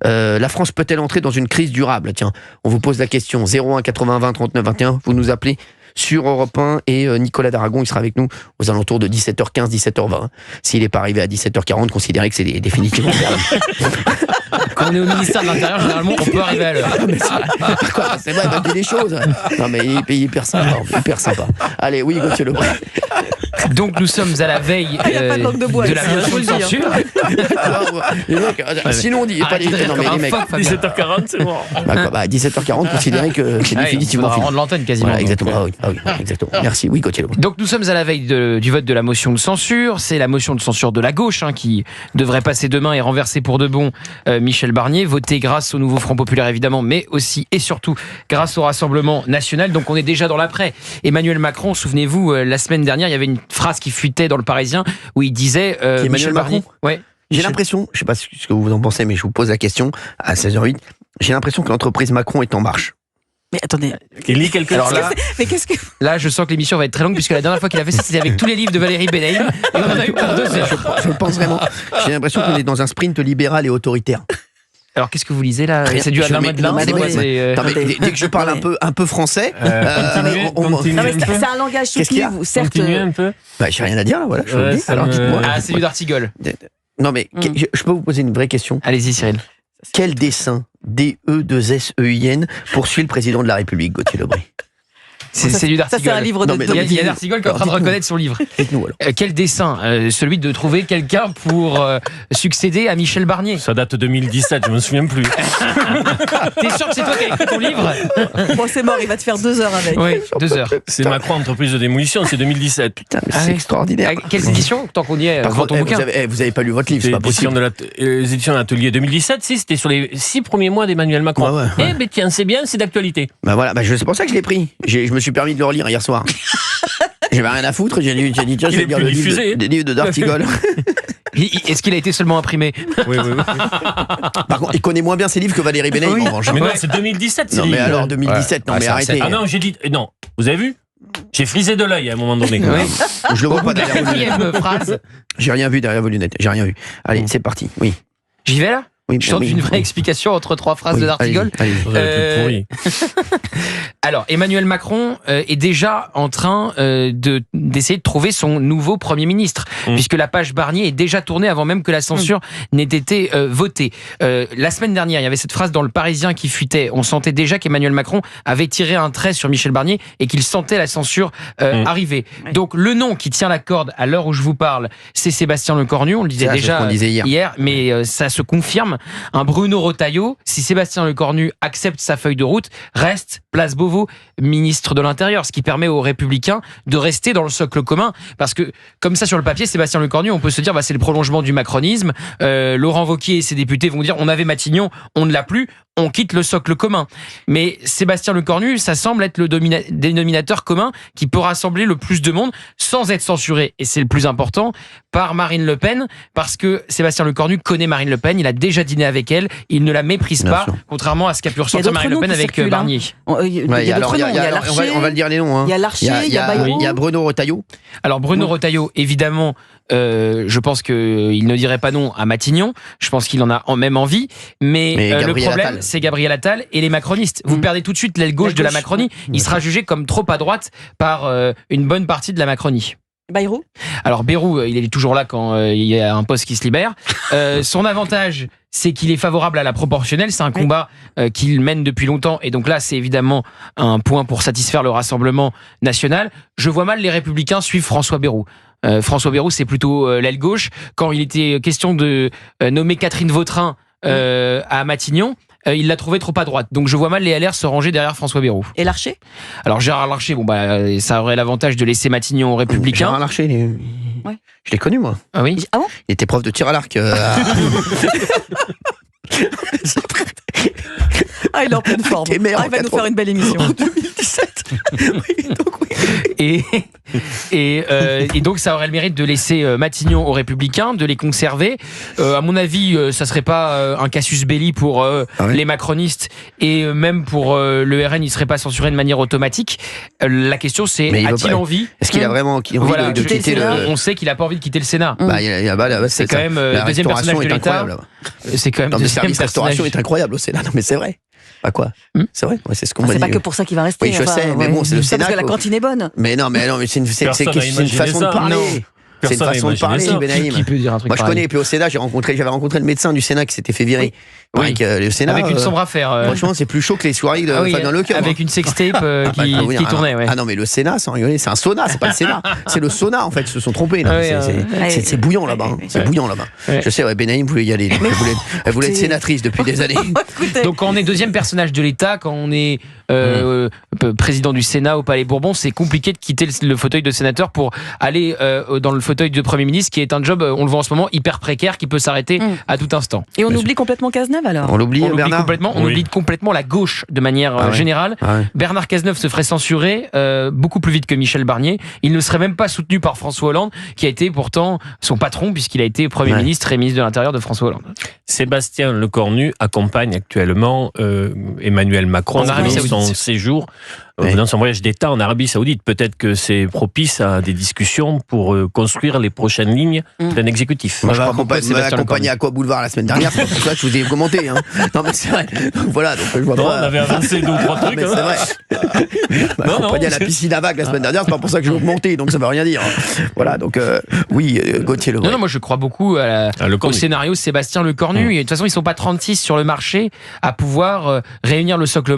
La France peut-elle entrer dans une crise durable? Tiens, on vous pose la question. 01 80 20 39 21. Vous nous appelez sur Europe 1 et Nicolas Daragon, il sera avec nous aux alentours de 17h15, 17h20. S'il n'est pas arrivé à 17h40, considérez que c'est définitivement perdu. Quand on est au ministère de l'Intérieur, généralement, on peut arriver à l'heure. C'est vrai, il dit des choses. Non, mais il est hyper sympa. Allez, oui, Gauthier Lebray. Donc, nous sommes à la veille de la motion de censure. Sinon, on dit pas les mecs. 17h40, c'est bon. À 17h40, considérez que c'est définitivement fini. On va rendre l'antenne quasiment. Voilà, exactement. Exactement. Merci. Oui, Gauthier Lebray. Donc, nous sommes à la veille du vote de la motion de censure. C'est la motion de censure de la gauche qui devrait passer demain et renverser pour de bon Michel Barnier, voté grâce au nouveau Front Populaire évidemment, mais aussi et surtout grâce au Rassemblement National. Donc on est déjà dans l'après. Emmanuel Macron, souvenez-vous, la semaine dernière, il y avait une phrase qui fuitait dans le Parisien où il disait Emmanuel Macron. Ouais. J'ai l'impression, je ne sais pas ce que vous en pensez, mais je vous pose la question à 16h08. J'ai l'impression que l'entreprise Macron est en marche. Mais attendez. Il lit quelque chose. Mais qu'est-ce que. Là, je sens que l'émission va être très longue puisque la dernière fois qu'il a fait ça, c'était avec tous les livres de Valérie Benaïm et on en a eu pour 2 heures. Je le pense vraiment. J'ai l'impression qu'on est dans un sprint libéral et autoritaire. Alors, qu'est-ce que vous lisez là? C'est du Alain Madelin. Dès que je parle un peu français, c'est un langage soutenu, certes. Continuez un peu. J'ai rien à dire là, voilà. Je vous le dis. Alors dites-moi. Ah, c'est du d'Artigol. Non mais je peux vous poser une vraie question? Allez-y, Cyril. Quel dessein D-E-2-S-E-I-N poursuit le président de la République, Gauthier Lebray? C'est du d'Artigol. Ça, c'est un livre de. Il y a d'Artigol qui est en train de reconnaître son livre. Dites-nous alors. Quel dessein? Celui de trouver quelqu'un pour succéder à Michel Barnier. Ça date de 2017, je me souviens plus. T'es sûr que c'est toi qui as écrit ton livre? Bon, c'est mort, il va te faire 2 heures avec. Oui, 2 heures. C'est Macron, entreprise de démolition, c'est 2017. Putain, c'est extraordinaire. Quelles éditions? Tant qu'on y est, Par vends ton contre, bouquin. vous avez pas lu votre livre, c'est pas possible. Les éditions de l'Atelier 2017, c'était sur les 6 premiers mois d'Emmanuel Macron. Ouais. Eh ben tiens, c'est bien, c'est d'actualité. Bah voilà, c'est pour ça que je l'ai pris. Je me suis permis de le relire hier soir. J'avais rien à foutre, j'ai dit tiens, je vais lire le livre de d'Artigol. Est-ce qu'il a été seulement imprimé? Oui. Par contre, il connaît moins bien ses livres que Valérie Benaïm, en revanche. Mais non, c'est 2017. Non, mais alors 2017, non, mais arrêtez. Ah non, j'ai dit. Non, vous avez vu? J'ai frisé de l'œil à un moment donné. Je le vois pas derrière vos lunettes. Quatrième phrase. J'ai rien vu derrière vos lunettes, j'ai rien vu. Allez, c'est parti, oui. J'y vais là? Oui, Je tente une vraie explication entre 3 phrases de d'Artigol. Alors, Emmanuel Macron est déjà en train d'essayer de trouver son nouveau Premier ministre, puisque la page Barnier est déjà tournée avant même que la censure n'ait été votée. La semaine dernière, il y avait cette phrase dans Le Parisien qui fuitait. On sentait déjà qu'Emmanuel Macron avait tiré un trait sur Michel Barnier et qu'il sentait la censure arriver. Donc, le nom qui tient la corde à l'heure où je vous parle, c'est Sébastien Lecornu. On le disait déjà hier, mais ça se confirme. Un Bruno Retailleau, si Sébastien Lecornu accepte sa feuille de route, reste place Beauvau ministre de l'Intérieur, ce qui permet aux Républicains de rester dans le socle commun, parce que comme ça sur le papier, Sébastien Lecornu, on peut se dire c'est le prolongement du macronisme. Laurent Wauquiez et ses députés vont dire on avait Matignon, on ne l'a plus, on quitte le socle commun. Mais Sébastien Lecornu, ça semble être le dénominateur commun qui peut rassembler le plus de monde sans être censuré, et c'est le plus important, par Marine Le Pen, parce que Sébastien Lecornu connaît Marine Le Pen, il a déjà dîné avec elle, il ne la méprise pas, contrairement à ce qu'a pu ressentir Marine Le Pen avec Barnier. Il y a d'autres noms, il y a Larcher, on va le dire les noms. Il y a Larcher, il y a Bayrou. Il y a Bruno Retailleau. Alors Bruno Retailleau, évidemment, je pense qu'il ne dirait pas non à Matignon, je pense qu'il en a même envie, mais le problème, c'est Gabriel Attal et les macronistes. Vous perdez tout de suite l'aile gauche de la Macronie, il sera jugé comme trop à droite par une bonne partie de la Macronie. Bayrou? Alors Bayrou, il est toujours là quand il y a un poste qui se libère. Son avantage, c'est qu'il est favorable à la proportionnelle. C'est un combat qu'il mène depuis longtemps. Et donc là, c'est évidemment un point pour satisfaire le Rassemblement national. Je vois mal les Républicains suivre François Bayrou. François Bayrou, c'est plutôt l'aile gauche. Quand il était question de nommer Catherine Vautrin à Matignon, il l'a trouvé trop à droite. Donc je vois mal les LR se ranger derrière François Bayrou. Et Larcher? Alors Gérard Larcher, ça aurait l'avantage de laisser Matignon aux Républicains. Gérard Larcher, je l'ai connu, moi. Ah oui? Ah bon? Il était prof de tir à l'arc. Il est en pleine forme. Il va nous faire une belle émission. En 2017. Donc oui. Et donc ça aurait le mérite de laisser Matignon aux Républicains, de les conserver. À mon avis, ça serait pas un casus belli pour les macronistes et même pour le RN, il serait pas censuré de manière automatique. La question c'est, a-t-il envie? Est-ce qu'il a vraiment envie de quitter le Sénat? On sait qu'il a pas envie de quitter le Sénat. C'est quand même deuxième personnage de l'État. C'est quand même le service restauration est incroyable au Sénat. Non mais c'est vrai. Pas quoi? C'est vrai, c'est ce qu'on m'a dit. C'est pas que pour ça qu'il va rester. Oui, je sais, mais bon, c'est le Sénat. Parce que la cantine est bonne. Mais non, mais c'est une façon de parler. C'est une façon de parler, Benaïm. Qui peut dire un truc Moi, je connais. Et puis au Sénat, j'avais rencontré le médecin du Sénat qui s'était fait virer. Oui. Le Sénat, avec une sombre affaire. Franchement, c'est plus chaud que les soirées dans le cœur. Avec une sextape qui tournait. Ah non, mais le Sénat, sans rigoler, c'est un sauna, c'est pas le Sénat. C'est le sauna, en fait. Ils se sont trompés. C'est bouillant là-bas. C'est bouillant là-bas. Je sais, Benaïm voulait y aller. Elle voulait être sénatrice depuis des années. Donc, quand on est deuxième personnage de l'État, quand on est président du Sénat au Palais Bourbon, c'est compliqué de quitter le fauteuil de sénateur pour aller dans le fauteuil de Premier ministre, qui est un job, on le voit en ce moment, hyper précaire, qui peut s'arrêter à tout instant. Et on oublie complètement Cazeneuve alors? On l'oublie, Bernard complètement. On oublie complètement la gauche de manière générale. Bernard Cazeneuve se ferait censurer beaucoup plus vite que Michel Barnier. Il ne serait même pas soutenu par François Hollande, qui a été pourtant son patron, puisqu'il a été Premier ministre et ministre de l'Intérieur de François Hollande. Sébastien Lecornu accompagne actuellement Emmanuel Macron dans son séjour, dans son voyage d'État en Arabie Saoudite. Peut-être que c'est propice à des discussions pour construire les prochaines lignes d'un exécutif. Moi, je m'avais accompagné à quoi Boulevard la semaine dernière, c'est pour ça que je vous ai commenté. Non, mais c'est vrai. Donc, voilà, donc je vois pas. On avait avancé 2 ou 3 trucs. C'est vrai. Accompagné à la piscine à vagues la semaine dernière, c'est pas pour ça que je vais augmenter, donc ça veut rien dire. Voilà, donc oui, Gauthier Lebret. Non, moi je crois beaucoup au scénario Sébastien Lecornu. Et de toute façon, ils sont pas 36 sur le marché à pouvoir réunir le socle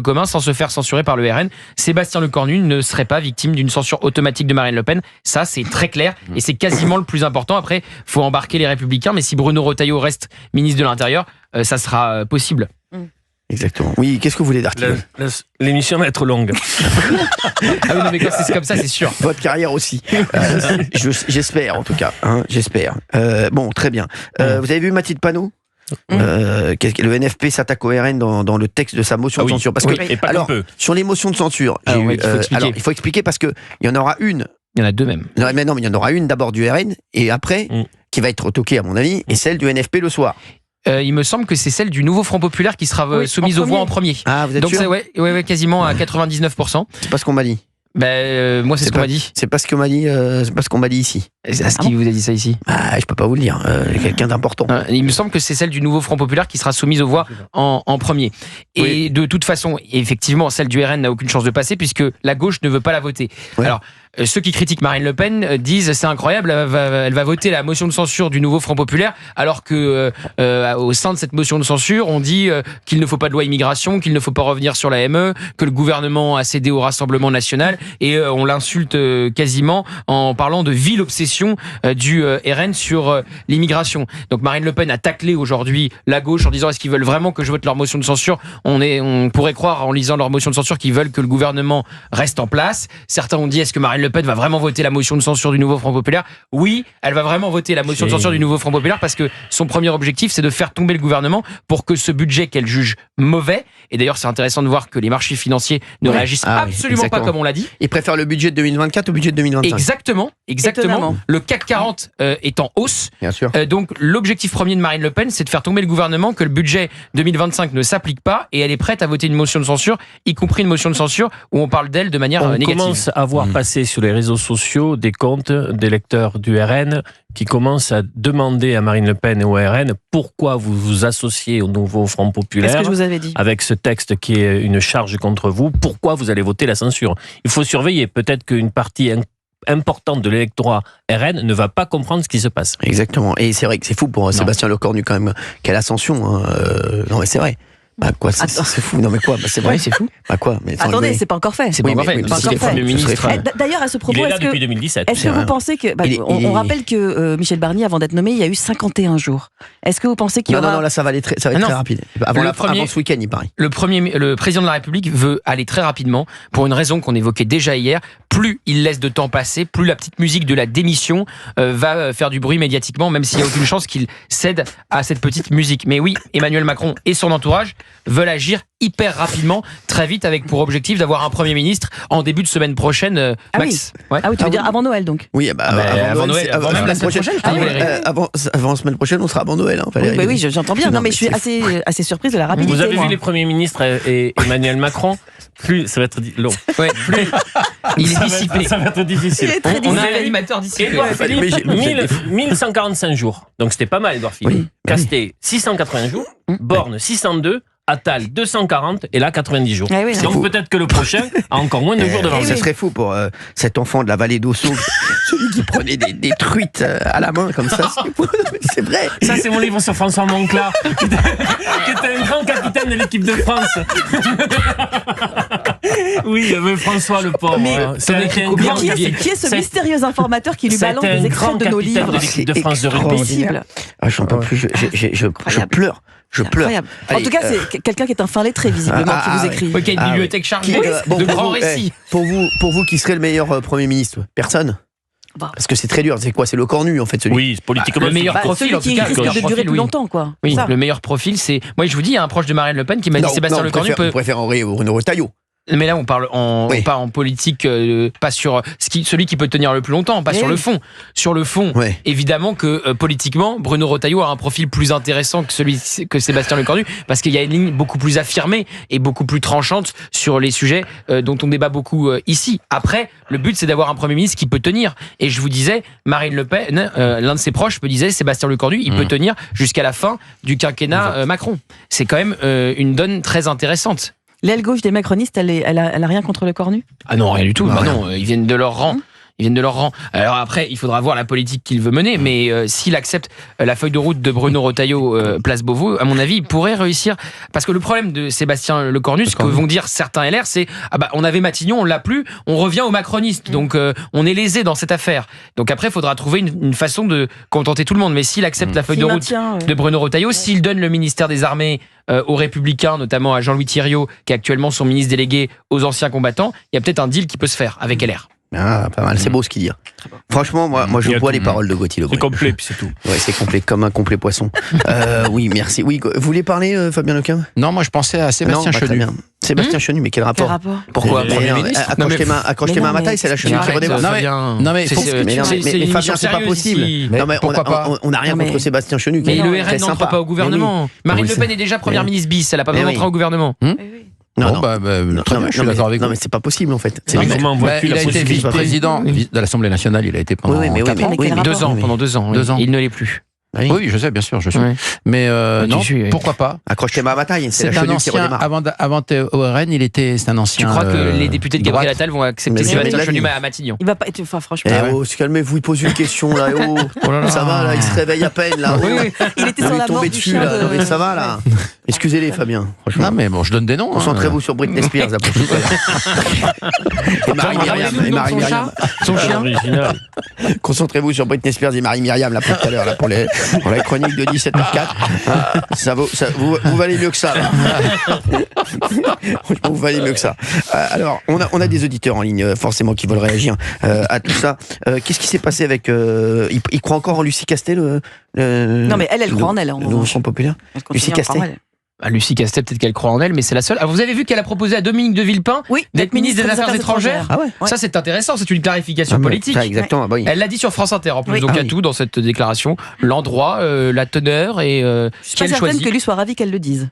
commun sans se faire censurer par le RN. Sébastien Lecornu ne serait pas victime d'une censure automatique de Marine Le Pen. Ça, c'est très clair et c'est quasiment le plus important. Après, faut embarquer les Républicains, mais si Bruno Retailleau reste ministre de l'Intérieur, ça sera possible. Exactement. Oui, qu'est-ce que vous voulez d'Arthur? L'émission va être longue. Ah oui, non, mais quand c'est comme ça, c'est sûr. Votre carrière aussi. J'espère, en tout cas. J'espère. Bon, très bien. Vous avez vu Mathilde Panot? Le NFP s'attaque au RN dans le texte de sa motion de censure. Parce que, sur les motions de censure, il faut expliquer parce qu'il y en aura une. Il y en a 2 même. Non, mais il y en aura une d'abord du RN et après, qui va être retoquée à mon avis, et celle du NFP le soir. Il me semble que c'est celle du nouveau Front Populaire qui sera soumise aux voix en premier. Ah, vous êtes sûr? Donc ouais, quasiment à 99%. C'est pas ce qu'on m'a dit. Moi, c'est ce qu'on m'a dit. C'est pas ce qu'on m'a dit. C'est pas ce qu'on m'a dit ici. Est-ce qu'il vous a dit ça ici? Je peux pas vous le dire. Quelqu'un d'important. Il me semble que c'est celle du nouveau Front Populaire qui sera soumise aux voix en premier. Et de toute façon, effectivement, celle du RN n'a aucune chance de passer puisque la gauche ne veut pas la voter. Alors, ceux qui critiquent Marine Le Pen disent c'est incroyable, elle va voter la motion de censure du nouveau Front Populaire, alors que au sein de cette motion de censure, on dit qu'il ne faut pas de loi immigration, qu'il ne faut pas revenir sur la ME, que le gouvernement a cédé au Rassemblement national, et on l'insulte quasiment en parlant de vile obsession du RN sur l'immigration. Donc Marine Le Pen a taclé aujourd'hui la gauche en disant est-ce qu'ils veulent vraiment que je vote leur motion de censure? On pourrait croire en lisant leur motion de censure qu'ils veulent que le gouvernement reste en place. Certains ont dit est-ce que Marine Le Pen va vraiment voter la motion de censure du nouveau Front Populaire? Oui, elle va vraiment voter la motion de censure du nouveau Front Populaire parce que son premier objectif, c'est de faire tomber le gouvernement pour que ce budget qu'elle juge mauvais, et d'ailleurs c'est intéressant de voir que les marchés financiers ne réagissent absolument pas comme on l'a dit. Ils préfèrent le budget de 2024 au budget de 2025. Exactement. Étonnamment. Le CAC 40 est en hausse. Bien sûr. Donc l'objectif premier de Marine Le Pen, c'est de faire tomber le gouvernement, que le budget 2025 ne s'applique pas, et elle est prête à voter une motion de censure, y compris une motion de censure où on parle d'elle de manière négative. On commence à voir passer sur les réseaux sociaux des comptes d'électeurs du RN qui commencent à demander à Marine Le Pen et au RN pourquoi vous vous associez au nouveau Front Populaire. Est-ce que je vous avais dit? Avec ce texte qui est une charge contre vous, pourquoi vous allez voter la censure? Il faut surveiller, peut-être qu'une partie importante de l'électorat RN ne va pas comprendre ce qui se passe. Exactement, et c'est vrai que c'est fou pour Sébastien Lecornu quand même, quelle ascension. Non mais c'est vrai. Quoi, c'est fou. Non mais quoi, c'est vrai, c'est fou. Quoi, mais attendez, c'est pas encore fait. C'est pas encore fait. D'ailleurs, à ce propos, depuis 2017. Est-ce que vous pensez que on rappelle que Michel Barnier, avant d'être nommé, il y a eu 51 jours. Est-ce que vous pensez qu'il y aura... Non, là ça va aller très rapide. Avant ce week-end, il paraît. Le président de la République veut aller très rapidement pour une raison qu'on évoquait déjà hier. Plus il laisse de temps passer, plus la petite musique de la démission va faire du bruit médiatiquement, même s'il n'y a aucune chance qu'il cède à cette petite musique. Mais oui, Emmanuel Macron et son entourage veulent agir hyper rapidement, très vite, avec pour objectif d'avoir un Premier ministre en début de semaine prochaine, Max. Ah oui, tu veux dire avant Noël donc? Oui, avant Noël, avant même la semaine prochaine. Avant la semaine prochaine, on sera avant Noël. Oui, j'entends bien. Non, mais je suis assez surprise de la rapidité. Vous avez vu les premiers ministres et Emmanuel Macron? Plus ça va être long. Ouais, plus il est dissipé. Ça va être difficile. On a un animateur dissipé. Édouard Philippe, 1145 jours. Donc c'était pas mal, Édouard Philippe. Oui. Castet, 680 jours. Borne, 602. Attal, 240. Et là, 90 jours. Ah oui, donc peut-être que le prochain a encore moins de jours devant lui. Ça serait fou pour cet enfant de la vallée d'Ossau, celui qui prenait des truites à la main comme ça. C'est vrai. Ça, c'est mon livre sur François Monclar, qui était un grand capitaine de l'équipe de France. Oui, mais François, le pauvre. Qui est ce mystérieux informateur qui lui balance des extraits de nos livres? De l'équipe de France de rugby. J'en peux plus, je pleure. Je pleure. Incroyable. En tout cas, c'est quelqu'un qui est un fin lettré, visiblement, qui vous écrit. Oui, qui a une bibliothèque chargée de grands récits. Pour vous, qui serait le meilleur Premier ministre? Personne. Parce que c'est très dur. C'est quoi? C'est le cornu, en fait, celui. Oui, politiquement. Le meilleur profil, en tout cas. Celui qui risque de durer plus longtemps, quoi. Oui, le meilleur profil, c'est. Moi, je vous dis, il y a un proche de Marine Le Pen qui m'a dit Sébastien Lecornu peut. On préfère Bruno Retailleau. Mais là, on parle en politique, pas sur celui qui peut tenir le plus longtemps, pas sur le fond. Sur le fond, évidemment que politiquement, Bruno Retailleau a un profil plus intéressant que Sébastien Lecornu, parce qu'il y a une ligne beaucoup plus affirmée et beaucoup plus tranchante sur les sujets dont on débat beaucoup ici. Après, le but, c'est d'avoir un Premier ministre qui peut tenir. Et je vous disais, Marine Le Pen, l'un de ses proches me disait, Sébastien Lecornu, il peut tenir jusqu'à la fin du quinquennat Macron. C'est quand même une donne très intéressante. L'aile gauche des macronistes, elle a rien contre le cornu? Ah non, rien du tout. Non, ils viennent de leur rang. Alors après, il faudra voir la politique qu'il veut mener, mais s'il accepte la feuille de route de Bruno Retailleau, place Beauvau, à mon avis, il pourrait réussir. Parce que le problème de Sébastien Lecornu, ce que vont dire certains LR, c'est on avait Matignon, on l'a plus, on revient aux macronistes. Donc on est lésé dans cette affaire. Donc après, il faudra trouver une façon de contenter tout le monde. Mais s'il accepte la feuille de route de Bruno Retailleau, s'il donne le ministère des Armées aux Républicains, notamment à Jean-Louis Thiriot, qui est actuellement son ministre délégué aux anciens combattants, il y a peut-être un deal qui peut se faire avec LR. Ah, pas mal, c'est beau ce qu'il dit. Franchement, moi je bois les paroles de Gauthier Lebret. C'est complet, puis c'est tout. Ouais, c'est complet, comme un complet poisson. Oui, merci. Oui, vous voulez parler, Fabien Lequin? Non, moi je pensais à Sébastien Chenu. Sébastien Chenu, mais quel rapport? Pourquoi? Accroche tes mains à ma taille, c'est la chenille qui redémarre. Non mais Fabien, c'est pas possible. Non mais on n'a rien contre Sébastien Chenu. Mais le RN n'entre pas au gouvernement. Marine Le Pen est déjà première ministre bis, elle n'a pas besoin d'entrer au gouvernement. Non, je suis d'accord avec vous. Non, mais c'est pas possible en fait. Il a été vice-président de l'Assemblée nationale, il a été pendant 2 ans. Pendant 2 ans. Il ne l'est plus. Oui, je sais, bien sûr, je suis. Mais non, pourquoi pas? Accroche tes mains à ma taille, c'est la chenille qui redémarre. Avant au RN, c'est un ancien. Tu crois que les députés de Gabriel Attal vont accepter Sébastien Chenu à Matignon? Il va pas être. Enfin, franchement. Calmez-vous, il pose une question là. Ça va là, il se réveille à peine là. Il était sur la mort du chien. Ça va là. Excusez-les, Fabien. Non, mais bon, je donne des noms. Concentrez-vous sur Britney Spears. Et Marie-Myriam. Son chien. Concentrez-vous sur Britney Spears et Marie-Myriam là pour tout à l'heure, pour la chronique de 17h04. Vous valez mieux que ça. Vous valez mieux que ça. Alors, on a des auditeurs en ligne, forcément, qui veulent réagir à tout ça. Qu'est-ce qui s'est passé avec... Il croit encore en Lucie Castet, Non, mais elle croit en elle. Le nouveau Front populaire. Lucie Castet. Lucie Castet, peut-être qu'elle croit en elle, mais c'est la seule. Alors, vous avez vu qu'elle a proposé à Dominique de Villepin d'être ministre des Affaires étrangères. Ça, c'est intéressant, c'est une clarification politique. Ça, exactement. Elle l'a dit sur France Inter, en plus. Donc, il y a tout dans cette déclaration. L'endroit, la teneur et je suis pas certaine que lui soit ravi qu'elle le dise.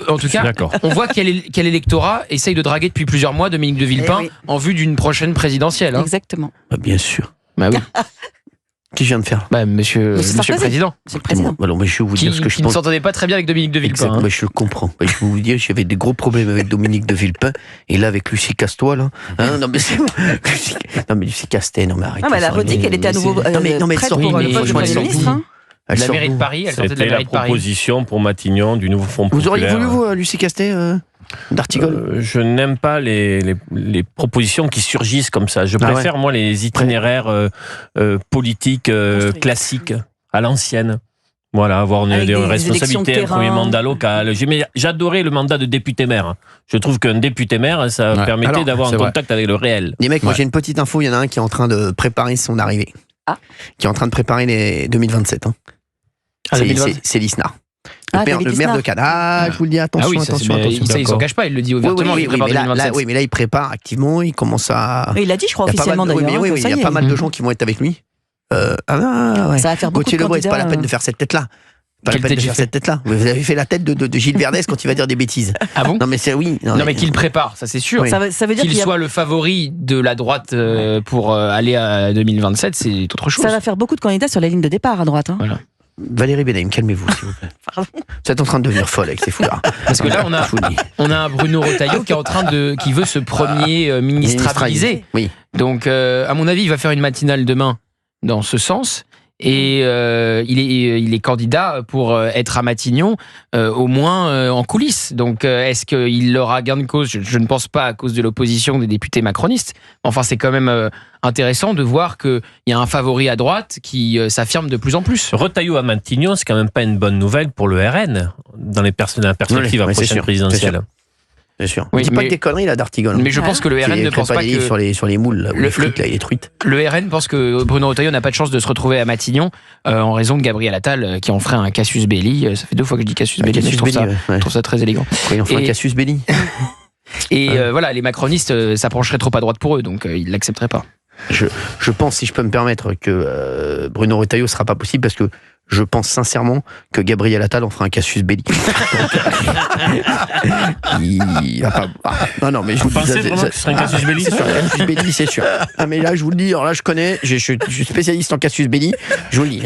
En tout cas, on voit quel électorat essaye de draguer depuis plusieurs mois Dominique de Villepin en vue d'une prochaine présidentielle. Exactement. Bien sûr. Oui. Qui je viens de faire? Monsieur le Président. C'est le Président. Alors, je vais vous dire ce que je pense. Qui ne s'entendait pas très bien avec Dominique de Villepin. Exactement, je le comprends. Je vais vous dire, j'avais des gros problèmes avec Dominique de Villepin. Et là, avec Lucie Castois, là. Non, mais Lucie Castet, non, mais arrêtez. Non, mais elle a redit qu'elle était à nouveau prête pour le poste de Premier ministre. La mairie de Paris, elle sortait de la mairie de Paris. C'était la proposition pour Matignon du nouveau Front populaire. Vous auriez voulu, vous, Lucie Castet d'Artigol? Je n'aime pas les propositions qui surgissent comme ça. Je préfère, moi, les itinéraires politiques classiques, à l'ancienne. Voilà, avoir des responsabilités, un premier mandat local. J'adorais le mandat de député-maire. Je trouve qu'un député-maire, ça permettait d'avoir un contact avec le réel. Les mecs, moi j'ai une petite info, il y en a un qui est en train de préparer son arrivée. Qui est en train de préparer les 2027. C'est l'ISNA. le maire de Cannes. Je vous le dis, attention. Ça, il s'engage pas, il le dit ouvertement. Oui, mais là, il prépare activement, il commence à... Il l'a dit, je crois, officiellement d'ailleurs. Oui, il y a pas mal de gens qui vont être avec lui. Ça va faire beaucoup de candidats. C'est pas la peine de faire cette tête-là. Pas la peine de faire cette tête-là. Vous avez fait la tête de Gilles Verdès quand il va dire des bêtises. Ah bon? Non, mais c'est oui. Non, mais qu'il prépare, ça c'est sûr. Ça veut dire qu'il soit le favori de la droite pour aller à 2027, c'est autre chose. Ça va faire beaucoup de candidats sur la ligne de départ à droite. Voilà. Valérie Benahim, calmez-vous, s'il vous plaît. Pardon. Vous êtes en train de devenir folle avec ces foulards. Parce que là, on a un Bruno Retailleau qui veut ce premier ministrabiliser. Oui. Donc, à mon avis, il va faire une matinale demain dans ce sens. Et il est candidat pour être à Matignon, au moins en coulisses. Donc, est-ce qu'il aura gain de cause? Je ne pense pas, à cause de l'opposition des députés macronistes. Enfin, c'est quand même intéressant de voir qu'il y a un favori à droite qui s'affirme de plus en plus. Retailleau à Matignon, c'est quand même pas une bonne nouvelle pour le RN dans la perspective à la prochaine présidentielle. Bien sûr. Oui, dis pas que des conneries là d'Artigol. Mais je pense que le RN ne pense pas que... sur les moules, là, les frites, là, il est truite. Le RN pense que Bruno Retailleau n'a pas de chance de se retrouver à Matignon en raison de Gabriel Attal qui en ferait un casus belli. Ça fait 2 fois que je dis casus belli, mais je trouve ça très élégant. Il en ferait un casus belli. Et voilà, les macronistes s'approcheraient trop à droite pour eux, donc ils ne l'accepteraient pas. Je pense, si je peux me permettre, que Bruno Retailleau ne sera pas possible parce que je pense sincèrement que Gabriel Attal en fera un casus belli. Il va pas... Non, mais je vous pensez vraiment que ce serait un casus belli? C'est sûr, casus belli, c'est sûr. Ah, mais là, je vous le dis, alors là, je connais, je suis spécialiste en casus belli, je vous le dis.